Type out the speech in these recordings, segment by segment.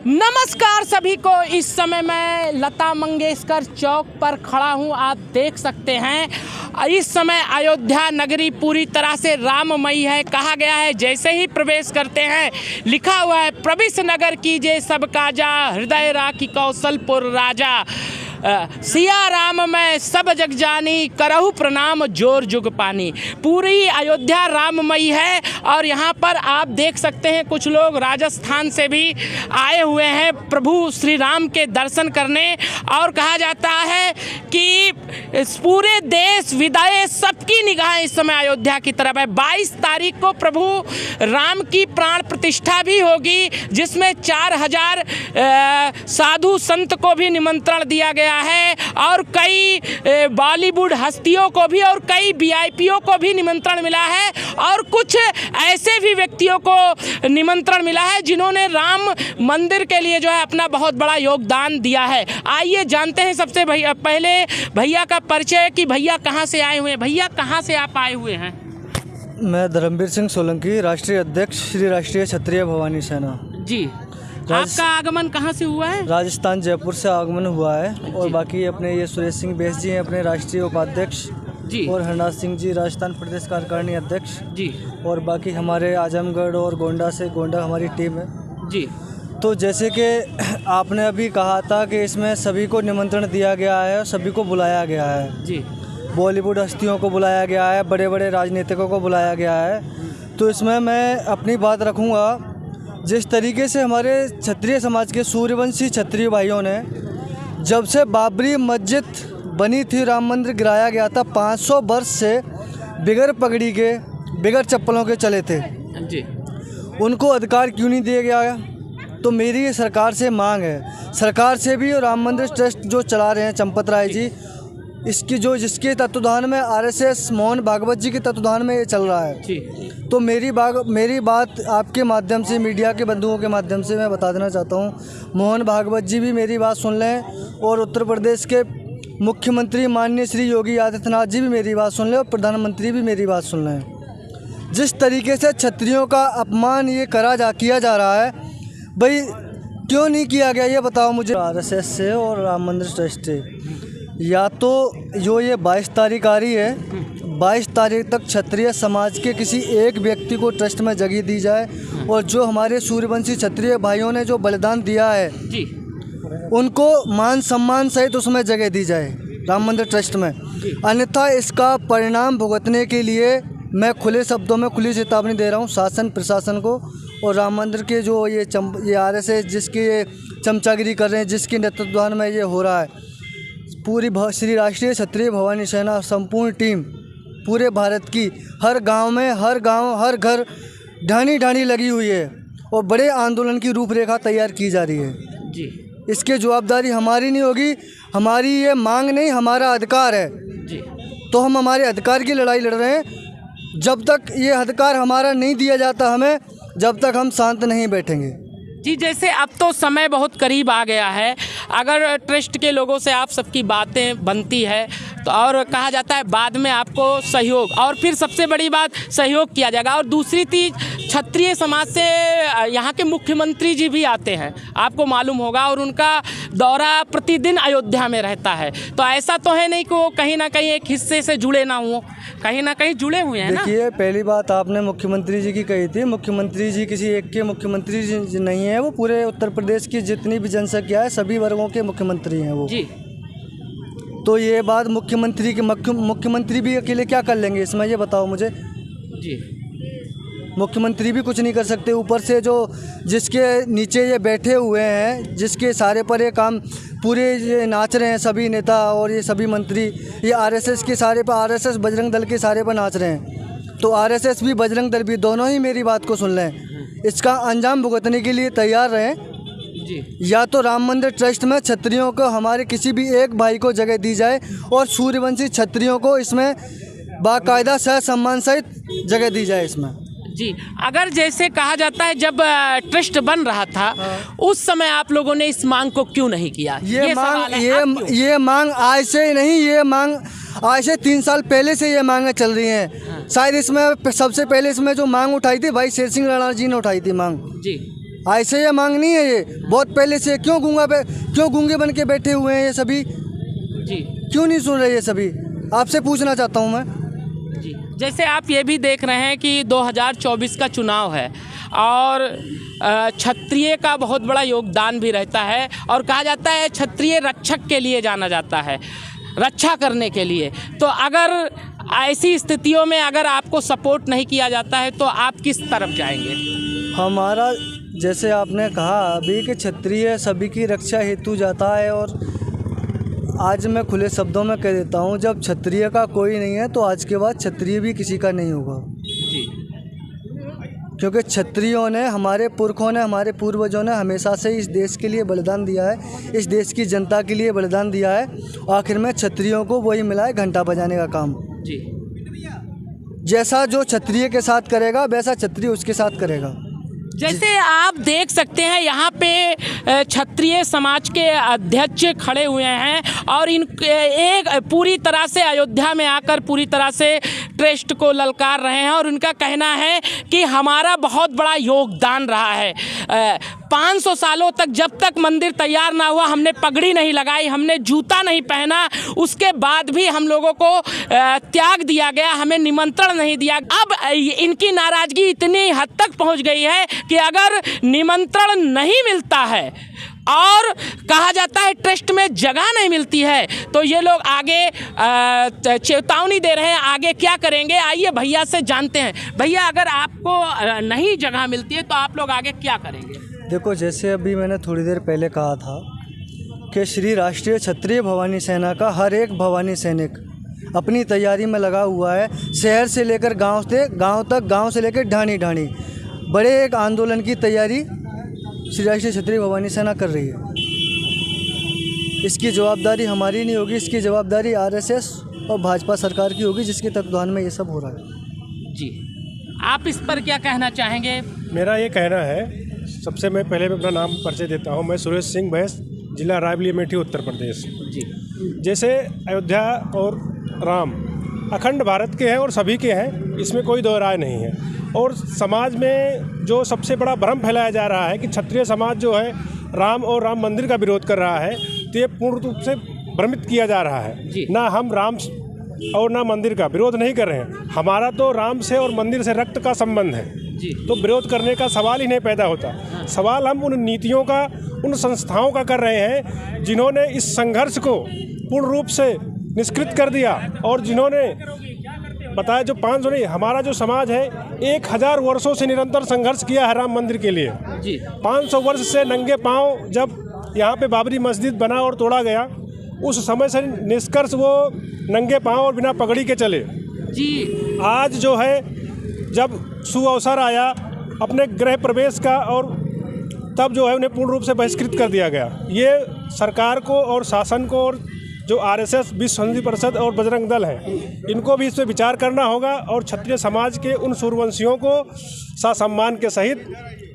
नमस्कार सभी को। इस समय मैं लता मंगेशकर चौक पर खड़ा हूं। आप देख सकते हैं इस समय अयोध्या नगरी पूरी तरह से राममयी है। कहा गया है जैसे ही प्रवेश करते हैं लिखा हुआ है प्रविश नगर कीजिए सब काजा, हृदय राखी कौशलपुर राजा, सिया राम मैं सब जग जानी, करहु प्रणाम जोर जुग पानी। पूरी अयोध्या राममयी है और यहाँ पर आप देख सकते हैं कुछ लोग राजस्थान से भी आए हुए हैं प्रभु श्री राम के दर्शन करने। और कहा जाता है कि इस पूरे देश विदेश सबकी निगाहें इस समय अयोध्या की तरफ है। 22 तारीख को प्रभु राम की प्राण प्रतिष्ठा भी होगी, जिसमें 4000 साधु संत को भी निमंत्रण दिया गया है और कई बॉलीवुड हस्तियों को भी और कई वीआईपीओ को भी निमंत्रण मिला है और कुछ ऐसे भी व्यक्तियों को निमंत्रण मिला है जिन्होंने राम मंदिर के लिए जो है अपना बहुत बड़ा योगदान दिया है। आइए जानते हैं सबसे पहले भैया का परिचय कि भैया कहाँ से आए हुए हैं। भैया कहाँ से आप आए हुए हैं? मैं धर्मवीर सिंह सोलंकी, राष्ट्रीय अध्यक्ष श्री राष्ट्रीय क्षत्रिय भवानी सेना जी। आपका आगमन कहाँ से हुआ है? राजस्थान जयपुर से आगमन हुआ है। और बाकी अपने ये सुरेश सिंह बेस जी हैं अपने राष्ट्रीय उपाध्यक्ष जी, और हरनाथ सिंह जी राजस्थान प्रदेश कार्यकारिणी अध्यक्ष जी, और बाकी हमारे आजमगढ़ और गोंडा से गोंडा हमारी टीम है जी। तो जैसे कि आपने अभी कहा था कि इसमें सभी को निमंत्रण दिया गया है और सभी को बुलाया गया है जी। बॉलीवुड हस्तियों को बुलाया गया है, बड़े बड़े राजनीतिकों को बुलाया गया है। तो इसमें मैं अपनी बात रखूँगा। जिस तरीके से हमारे क्षत्रिय समाज के सूर्यवंशी क्षत्रिय भाइयों ने जब से बाबरी मस्जिद बनी थी, राम मंदिर गिराया गया था, 500 वर्ष से बिगर पगड़ी के बिगर चप्पलों के चले थे जी। उनको अधिकार क्यों नहीं दिया गया? तो मेरी ये सरकार से मांग है, सरकार से भी, और राम मंदिर ट्रस्ट जो चला रहे हैं चंपत राय जी, जिसके तत्वाधान में आरएसएस मोहन भागवत जी के तत्वाधान में ये चल रहा है जी। तो मेरी बात आपके माध्यम से, मीडिया के बंधुओं के माध्यम से मैं बता देना चाहता हूँ, मोहन भागवत जी भी मेरी बात सुन लें और उत्तर प्रदेश के मुख्यमंत्री माननीय श्री योगी आदित्यनाथ जी भी मेरी बात सुन लें और प्रधानमंत्री भी मेरी बात सुन लें। जिस तरीके से क्षत्रियों का अपमान ये किया जा रहा है, भाई क्यों नहीं किया गया ये बताओ मुझे। आरएसएस से और राम मंदिर ट्रस्ट से, या तो जो ये 22 तारीख आ रही है, 22 तारीख तक क्षत्रिय समाज के किसी एक व्यक्ति को ट्रस्ट में जगह दी जाए और जो हमारे सूर्यवंशी क्षत्रिय भाइयों ने जो बलिदान दिया है जी, उनको मान सम्मान सहित उसमें जगह दी जाए राम मंदिर ट्रस्ट में। अन्यथा इसका परिणाम भुगतने के लिए मैं खुले शब्दों में खुली चेतावनी दे रहा हूँ शासन प्रशासन को और राम मंदिर के जो ये आरएसएस जिसकी ये चमचागिरी कर रहे हैं, जिसके नेतृत्व में ये हो रहा है, पूरी श्री राष्ट्रीय क्षत्रिय भवानी सेना संपूर्ण टीम पूरे भारत की हर गांव में हर घर ढाणी लगी हुई है और बड़े आंदोलन की रूपरेखा तैयार की जा रही है जी। इसकी जवाबदारी हमारी नहीं होगी, हमारी ये मांग नहीं, हमारा अधिकार है जी। तो हम हमारे अधिकार की लड़ाई लड़ रहे हैं। जब तक ये अधिकार हमारा नहीं दिया जाता हमें, जब तक हम शांत नहीं बैठेंगे जी। जैसे अब तो समय बहुत करीब आ गया है, अगर ट्रस्ट के लोगों से आप सबकी बातें बनती है तो और कहा जाता है बाद में आपको सहयोग, और फिर सबसे बड़ी बात सहयोग किया जाएगा। और दूसरी चीज़ क्षत्रिय समाज से यहाँ के मुख्यमंत्री जी भी आते हैं, आपको मालूम होगा, और उनका दौरा प्रतिदिन अयोध्या में रहता है। तो ऐसा तो है नहीं कि वो कहीं ना कहीं एक हिस्से से जुड़े ना हो, कहीं ना कहीं जुड़े हुए हैं ना। देखिए, पहली बात आपने मुख्यमंत्री जी की कही थी, मुख्यमंत्री जी किसी एक के मुख्यमंत्री जी नहीं है, वो पूरे उत्तर प्रदेश की जितनी भी जनसंख्या है सभी वर्गों के मुख्यमंत्री हैं वो जी। तो ये बात मुख्यमंत्री भी अकेले क्या कर लेंगे इसमें, ये बताओ मुझे जी। मुख्यमंत्री भी कुछ नहीं कर सकते। ऊपर से जो जिसके नीचे ये बैठे हुए हैं, जिसके सारे पर ये काम पूरे ये नाच रहे हैं सभी नेता और ये सभी मंत्री, ये आरएसएस के सारे पर, आरएसएस बजरंग दल के सारे पर नाच रहे हैं। तो आरएसएस भी बजरंग दल भी दोनों ही मेरी बात को सुन लें, इसका अंजाम भुगतने के लिए तैयार रहें जी। या तो राम मंदिर ट्रस्ट में क्षत्रियों को, हमारे किसी भी एक भाई को जगह दी जाए और सूर्यवंशी क्षत्रियों को इसमें बाकायदा सह सम्मान सहित जगह दी जाए इसमें जी। अगर जैसे कहा जाता है जब ट्रस्ट बन रहा था उस समय आप लोगों ने इस मांग को क्यों नहीं किया? ये मांग आज से ही नहीं, ये मांग आज से 3 साल पहले से ये मांगें चल रही हैं। शायद इसमें सबसे पहले इसमें जो मांग उठाई थी भाई शेर सिंह राणा जी ने उठाई थी मांग जी। ऐसे ये मांग नहीं है, ये बहुत पहले से। क्यों गूंगे बन के बैठे हुए हैं ये सभी जी? क्यों नहीं सुन रहे ये सभी? आपसे पूछना चाहता हूँ मैं जी। जैसे आप ये भी देख रहे हैं कि 2024 का चुनाव है और क्षत्रिय का बहुत बड़ा योगदान भी रहता है और कहा जाता है क्षत्रिय रक्षक के लिए जाना जाता है, रक्षा करने के लिए। तो अगर ऐसी स्थितियों में अगर आपको सपोर्ट नहीं किया जाता है तो आप किस तरफ जाएंगे? हमारा, जैसे आपने कहा अभी कि क्षत्रिय सभी की रक्षा हेतु जाता है, और आज मैं खुले शब्दों में कह देता हूँ, जब क्षत्रिय का कोई नहीं है तो आज के बाद क्षत्रिय भी किसी का नहीं होगा जी। क्योंकि क्षत्रियों ने, हमारे पुरखों ने, हमारे पूर्वजों ने हमेशा से इस देश के लिए बलिदान दिया है, इस देश की जनता के लिए बलिदान दिया है। आखिर में क्षत्रियों को वही मिला है, घंटा बजाने का काम जी। जैसा जो क्षत्रिय के साथ करेगा वैसा क्षत्रिय उसके साथ करेगा। जैसे आप देख सकते हैं यहाँ पे क्षत्रिय समाज के अध्यक्ष खड़े हुए हैं और इन एक पूरी तरह से अयोध्या में आकर पूरी तरह से ट्रस्ट को ललकार रहे हैं और उनका कहना है कि हमारा बहुत बड़ा योगदान रहा है। 500 सालों तक जब तक मंदिर तैयार ना हुआ हमने पगड़ी नहीं लगाई, हमने जूता नहीं पहना, उसके बाद भी हम लोगों को त्याग दिया गया, हमें निमंत्रण नहीं दिया। अब इनकी नाराज़गी इतनी हद तक पहुंच गई है कि अगर निमंत्रण नहीं मिलता है और कहा जाता है ट्रस्ट में जगह नहीं मिलती है तो ये लोग आगे चेतावनी दे रहे हैं, आगे क्या करेंगे आइए भैया से जानते हैं। भैया, अगर आपको नहीं जगह मिलती है तो आप लोग आगे क्या करेंगे? देखो, जैसे अभी मैंने थोड़ी देर पहले कहा था कि श्री राष्ट्रीय क्षत्रिय भवानी सेना का हर एक भवानी सैनिक अपनी तैयारी में लगा हुआ है। शहर से लेकर गांव तक, गांव से लेकर ढाणी बड़े एक आंदोलन की तैयारी श्री राष्ट्रीय क्षत्रिय भवानी सेना कर रही है। इसकी जवाबदारी हमारी नहीं होगी, इसकी जवाबदारी आरएसएस और भाजपा सरकार की होगी जिसके तत्वाधान में ये सब हो रहा है। जी, आप इस पर क्या कहना चाहेंगे? मेरा ये कहना है, सबसे मैं पहले अपना नाम परिचय देता हूँ। मैं सुरेश सिंह बैस, जिला रायबरेली अमेठी, उत्तर प्रदेश। जी। जैसे अयोध्या और राम अखंड भारत के हैं और सभी के हैं, इसमें कोई दो राय नहीं है। और समाज में जो सबसे बड़ा भ्रम फैलाया जा रहा है कि क्षत्रिय समाज जो है राम और राम मंदिर का विरोध कर रहा है, तो ये पूर्ण रूप से भ्रमित किया जा रहा है। ना हम राम और ना मंदिर का विरोध नहीं कर रहे हैं, हमारा तो राम से और मंदिर से रक्त का संबंध है जी। तो विरोध करने का सवाल ही नहीं पैदा होता। सवाल हम उन नीतियों का, उन संस्थाओं का कर रहे हैं जिन्होंने इस संघर्ष को पूर्ण रूप से निष्कृत कर दिया और जिन्होंने बताया, जो 500 नहीं, हमारा जो समाज है 1000 वर्षों से निरंतर संघर्ष किया है राम मंदिर के लिए जी। 500 वर्ष से नंगे पांव जब यहाँ पे बाबरी मस्जिद बना और तोड़ा गया, उस समय से निष्कर्ष वो नंगे पांव और बिना पगड़ी के चले जी। आज जो है जब सुअवसर आया अपने गृह प्रवेश का, और तब जो है उन्हें पूर्ण रूप से बहिष्कृत कर दिया गया। ये सरकार को और शासन को और जो आरएसएस, विश्व हिंदू परिषद और बजरंग दल है, इनको भी इस पर विचार करना होगा और क्षत्रिय समाज के उन सूर्यवंशियों को ससम्मान के सहित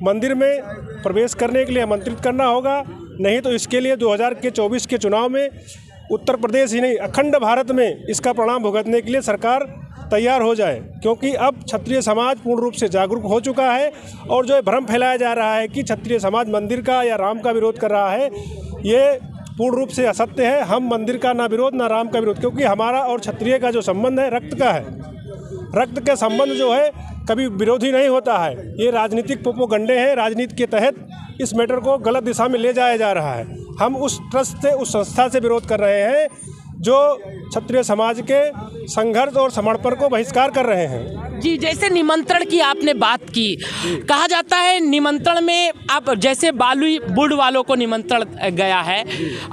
मंदिर में प्रवेश करने के लिए आमंत्रित करना होगा। नहीं तो इसके लिए 2024 के चुनाव में उत्तर प्रदेश ही नहीं अखंड भारत में इसका परिणाम भुगतने के लिए सरकार तैयार हो जाए, क्योंकि अब क्षत्रिय समाज पूर्ण रूप से जागरूक हो चुका है। और जो भ्रम फैलाया जा रहा है कि क्षत्रिय समाज मंदिर का या राम का विरोध कर रहा है, ये पूर्ण रूप से असत्य है। हम मंदिर का ना विरोध ना राम का विरोध, क्योंकि हमारा और क्षत्रिय का जो संबंध है रक्त का है। रक्त के संबंध जो है कभी विरोधी नहीं होता है। ये राजनीतिक प्रोपेगेंडे हैं, राजनीति के तहत इस मैटर को गलत दिशा में ले जाया जा रहा है। हम उस ट्रस्ट से, उस संस्था से विरोध कर रहे हैं जो क्षत्रिय समाज के संघर्ष और समर्पण को बहिष्कार कर रहे हैं जी। जैसे निमंत्रण की आपने बात की, कहा जाता है निमंत्रण में आप जैसे बॉलीवुड वालों को निमंत्रण गया है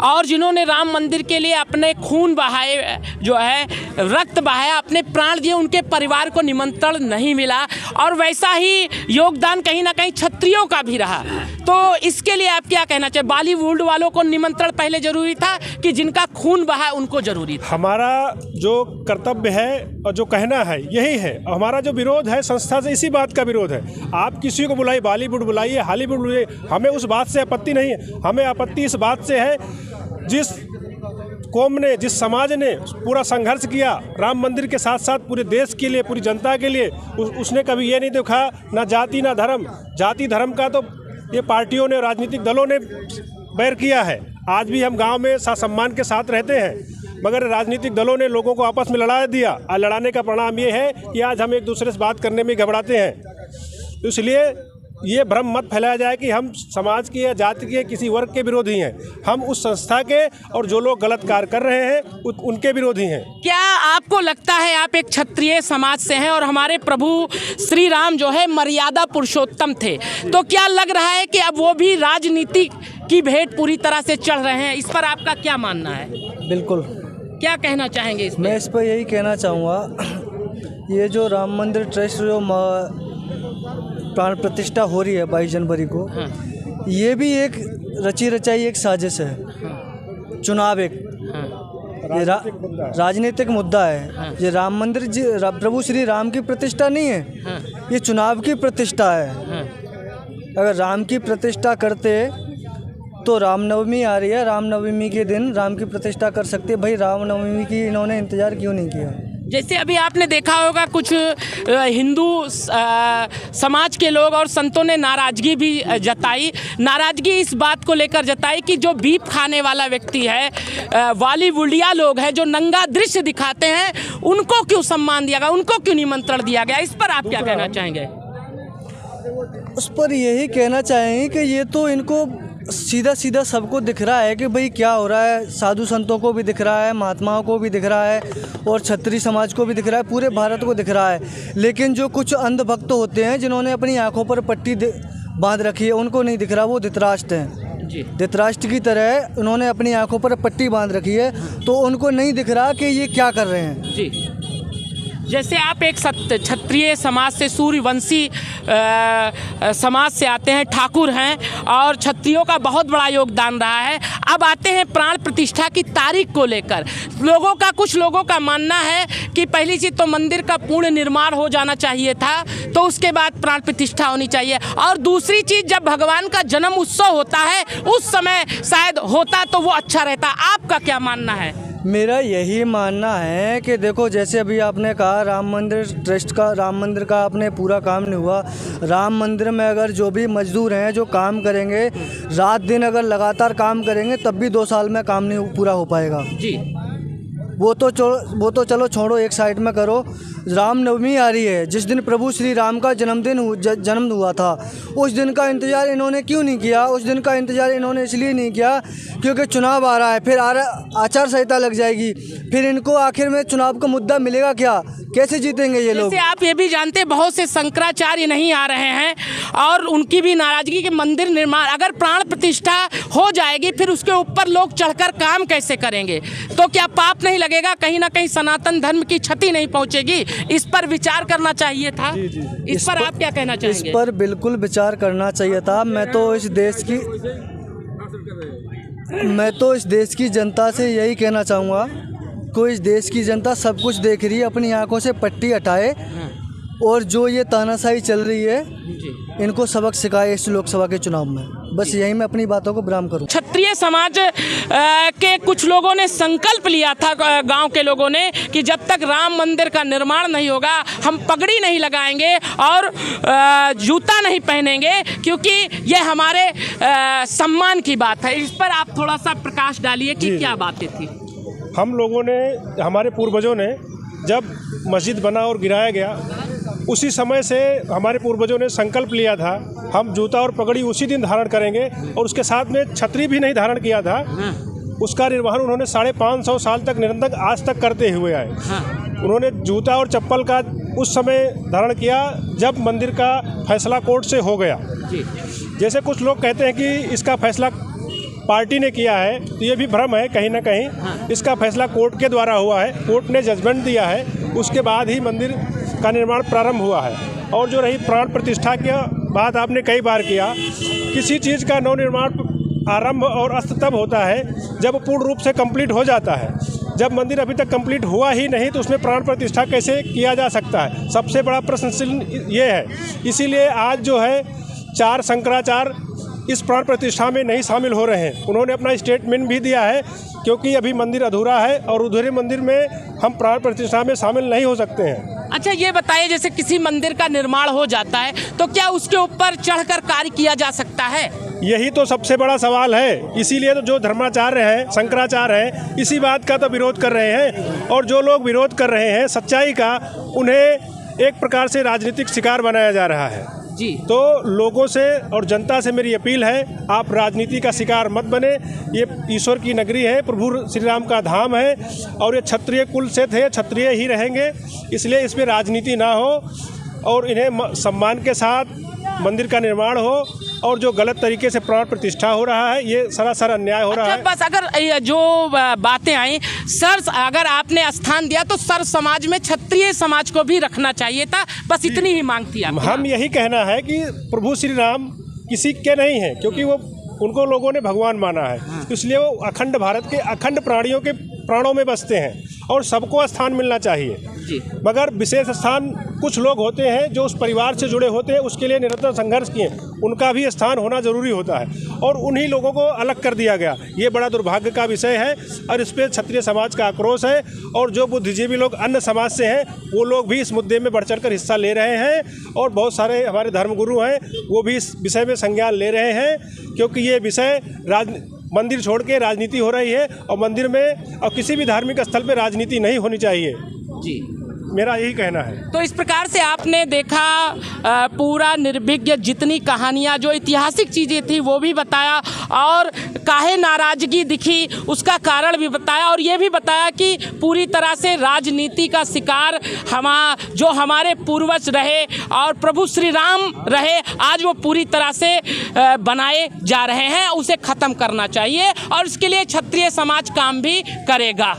और जिन्होंने राम मंदिर के लिए अपने खून बहाए, जो है रक्त बहाया, अपने प्राण दिए, उनके परिवार को निमंत्रण नहीं मिला। और वैसा ही योगदान कहीं ना कहीं क्षत्रियों का भी रहा। तो इसके लिए आप क्या कहना चाहिए? बॉलीवुड वालों को निमंत्रण पहले जरूरी था कि जिनका खून बहा उनको जरूरी था? हमारा जो कर्तव्य है और जो कहना है यही है। हमारा जो विरोध है संस्था से इसी बात का विरोध है। आप किसी को बुलाइए, बॉलीवुड बुलाइए, हॉलीवुड बुलाइए, हमें उस बात से आपत्ति नहीं है। हमें आपत्ति इस बात से है जिस कौम ने, जिस समाज ने पूरा संघर्ष किया राम मंदिर के साथ साथ पूरे देश के लिए, पूरी जनता के लिए, उसने कभी ये नहीं देखा ना जाति ना धर्म। जाति धर्म का तो ये पार्टियों ने, राजनीतिक दलों ने बैर किया है। आज भी हम गांव में सम्मान के साथ रहते हैं, मगर राजनीतिक दलों ने लोगों को आपस में लड़ा दिया और लड़ाने का परिणाम ये है कि आज हम एक दूसरे से बात करने में घबराते हैं। तो इसलिए ये भ्रम मत फैलाया जाए कि हम समाज के या जाति के किसी वर्ग के विरोधी हैं। हम उस संस्था के और जो लोग गलत कार्य कर रहे हैं उनके विरोधी हैं। क्या आपको लगता है, आप एक क्षत्रिय समाज से हैं और हमारे प्रभु श्री राम जो है मर्यादा पुरुषोत्तम थे, तो क्या लग रहा है कि अब वो भी राजनीति की भेंट पूरी तरह से चढ़ रहे हैं? इस पर आपका क्या मानना है? बिल्कुल। क्या कहना चाहेंगे इस पर? मैं इस पर यही कहना चाहूँगा, ये जो राम मंदिर ट्रस्ट जो प्राण प्रतिष्ठा हो रही है 22 जनवरी को, ये भी एक रची रचाई एक साजिश है। चुनाव एक राजनीतिक मुद्दा है। ये राम मंदिर प्रभु श्री राम की प्रतिष्ठा नहीं है, ये चुनाव की प्रतिष्ठा है। अगर राम की प्रतिष्ठा करते तो रामनवमी आ रही है, रामनवमी के दिन राम की प्रतिष्ठा कर सकते। भाई रामनवमी की इन्होंने इंतजार क्यों नहीं किया? जैसे अभी आपने देखा होगा कुछ हिंदू समाज के लोग और संतों ने नाराज़गी भी जताई। नाराज़गी इस बात को लेकर जताई कि जो बीफ खाने वाला व्यक्ति है, बॉलीवुडिया लोग हैं जो नंगा दृश्य दिखाते हैं, उनको क्यों सम्मान दिया गया, उनको क्यों निमंत्रण दिया गया? इस पर आप क्या कहना चाहेंगे? उस पर यही कहना चाहेंगे कि ये तो इनको सीधा सीधा सबको दिख रहा है कि भाई क्या हो रहा है। साधु संतों को भी दिख रहा है, महात्माओं को भी दिख रहा है और क्षत्रिय समाज को भी दिख रहा है, पूरे भारत को दिख रहा है। लेकिन जो कुछ अंधभक्त होते हैं जिन्होंने अपनी आंखों पर पट्टी बांध रखी है, उनको नहीं दिख रहा। वो धृतराष्ट्र हैं। धृतराष्ट्र की तरह उन्होंने अपनी आंखों पर पट्टी बांध रखी है, तो उनको नहीं दिख रहा कि ये क्या कर रहे हैं। जी, जैसे आप एक क्षत्रिय समाज से, सूर्यवंशी समाज से आते हैं, ठाकुर हैं और क्षत्रियों का बहुत बड़ा योगदान रहा है। अब आते हैं प्राण प्रतिष्ठा की तारीख को लेकर। कुछ लोगों का मानना है कि पहली चीज़ तो मंदिर का पूर्ण निर्माण हो जाना चाहिए था, तो उसके बाद प्राण प्रतिष्ठा होनी चाहिए, और दूसरी चीज़ जब भगवान का जन्म उत्सव होता है उस समय शायद होता तो वो अच्छा रहता। आपका क्या मानना है? मेरा यही मानना है कि देखो, जैसे अभी आपने कहा राम मंदिर ट्रस्ट का, राम मंदिर का आपने पूरा काम नहीं हुआ। राम मंदिर में अगर जो भी मजदूर हैं जो काम करेंगे, रात दिन अगर लगातार काम करेंगे, तब भी 2 साल में काम नहीं पूरा हो पाएगा। जी, वो तो चलो छोड़ो, एक साइड में करो। रामनवमी आ रही है, जिस दिन प्रभु श्री राम का जन्म हुआ था, उस दिन का इंतज़ार इन्होंने क्यों नहीं किया? उस दिन का इंतज़ार इन्होंने इसलिए नहीं किया क्योंकि चुनाव आ रहा है, फिर आचार संहिता लग जाएगी, फिर इनको आखिर में चुनाव का मुद्दा मिलेगा क्या? कैसे जीतेंगे ये लोग? जैसे आप ये भी जानते, बहुत से शंकराचार्य नहीं आ रहे हैं और उनकी भी नाराज़गी कि मंदिर निर्माण, अगर प्राण प्रतिष्ठा हो जाएगी फिर उसके ऊपर लोग चढ़कर काम कैसे करेंगे? तो क्या पाप नहीं लगेगा? कहीं ना कहीं सनातन धर्म की क्षति नहीं पहुंचेगी? इस पर विचार करना चाहिए था। इस पर आप क्या कहना चाहेंगे? इस पर बिल्कुल विचार करना चाहिए था। मैं तो इस देश की जनता से यही कहना चाहूँगा कि इस देश की जनता सब कुछ देख रही है, अपनी आंखों से पट्टी हटाए और जो ये तानाशाही चल रही है इनको सबक सिखाए इस लोकसभा के चुनाव में। बस यही मैं अपनी बातों को विराम करूं। क्षत्रिय समाज के कुछ लोगों ने संकल्प लिया था, गांव के लोगों ने, कि जब तक राम मंदिर का निर्माण नहीं होगा हम पगड़ी नहीं लगाएंगे और जूता नहीं पहनेंगे, क्योंकि ये हमारे सम्मान की बात है। इस पर आप थोड़ा सा प्रकाश डालिए कि क्या बातें थी। हम लोगों ने, हमारे पूर्वजों ने, जब मस्जिद बना और गिराया गया, उसी समय से हमारे पूर्वजों ने संकल्प लिया था हम जूता और पगड़ी उसी दिन धारण करेंगे, और उसके साथ में छतरी भी नहीं धारण किया था। उसका निर्वहन उन्होंने 550 साल तक निरंतर आज तक करते हुए आए। उन्होंने जूता और चप्पल का उस समय धारण किया जब मंदिर का फैसला कोर्ट से हो गया। जैसे कुछ लोग कहते हैं कि इसका फैसला पार्टी ने किया है, तो ये भी भ्रम है कहीं ना कहीं। इसका फैसला कोर्ट के द्वारा हुआ है, कोर्ट ने जजमेंट दिया है, उसके बाद ही मंदिर का निर्माण प्रारंभ हुआ है। और जो रही प्राण प्रतिष्ठा की बात आपने कई बार किया, किसी चीज़ का नवनिर्माण आरंभ और अस्त तब होता है जब पूर्ण रूप से कंप्लीट हो जाता है। जब मंदिर अभी तक कंप्लीट हुआ ही नहीं तो उसमें प्राण प्रतिष्ठा कैसे किया जा सकता है? सबसे बड़ा प्रश्न ये है। इसीलिए आज जो है 4 शंकराचार्य इस प्राण प्रतिष्ठा में नहीं शामिल हो रहे हैं। उन्होंने अपना स्टेटमेंट भी दिया है, क्योंकि अभी मंदिर अधूरा है और अधूरे मंदिर में हम प्राण प्रतिष्ठा में शामिल नहीं हो सकते हैं। अच्छा, ये बताइए, जैसे किसी मंदिर का निर्माण हो जाता है तो क्या उसके ऊपर चढ़कर कार्य किया जा सकता है? यही तो सबसे बड़ा सवाल है। इसीलिए तो जो धर्माचार्य हैं, शंकराचार्य हैं, इसी बात का तो विरोध कर रहे हैं। और जो लोग विरोध कर रहे हैं सच्चाई का, उन्हें एक प्रकार से राजनीतिक शिकार बनाया जा रहा है जी। तो लोगों से और जनता से मेरी अपील है, आप राजनीति का शिकार मत बने। ये ईश्वर की नगरी है, प्रभु श्री राम का धाम है और ये क्षत्रिय कुल से थे, क्षत्रिय ही रहेंगे। इसलिए इसमें राजनीति ना हो और इन्हें सम्मान के साथ मंदिर का निर्माण हो। और जो गलत तरीके से प्राण प्रतिष्ठा हो रहा है, ये सरासर अन्याय हो रहा है। बस अगर ये जो बातें आई सर, अगर आपने स्थान दिया तो सर समाज में क्षत्रिय समाज को भी रखना चाहिए था, बस इतनी ही मांग थी आपकी। हम यही कहना है कि प्रभु श्री राम किसी के नहीं हैं, क्योंकि वो उनको लोगों ने भगवान माना है, इसलिए वो अखंड भारत के अखंड प्राणियों के प्राणों में बसते हैं और सबको स्थान मिलना चाहिए जी। मगर विशेष स्थान कुछ लोग होते हैं जो उस परिवार से जुड़े होते हैं, उसके लिए निरंतर संघर्ष किए, उनका भी स्थान होना जरूरी होता है और उन्हीं लोगों को अलग कर दिया गया। ये बड़ा दुर्भाग्य का विषय है और इस पर क्षत्रिय समाज का आक्रोश है। और जो बुद्धिजीवी लोग अन्य समाज से हैं, वो लोग भी इस मुद्दे में बढ़ चढ़कर हिस्सा ले रहे हैं और बहुत सारे हमारे धर्मगुरु हैं, वो भी इस विषय में संज्ञान ले रहे हैं, क्योंकि ये विषय मंदिर छोड़ के राजनीति हो रही है और मंदिर में और किसी भी धार्मिक स्थल पे राजनीति नहीं होनी चाहिए जी। मेरा यही कहना है। तो इस प्रकार से आपने देखा पूरा निर्विज्ञ जितनी कहानियाँ, जो ऐतिहासिक चीज़ें थी वो भी बताया और काहे नाराज़गी दिखी उसका कारण भी बताया और ये भी बताया कि पूरी तरह से राजनीति का शिकार जो हमारे पूर्वज रहे और प्रभु श्री राम रहे, आज वो पूरी तरह से बनाए जा रहे हैं, उसे ख़त्म करना चाहिए और इसके लिए क्षत्रिय समाज काम भी करेगा।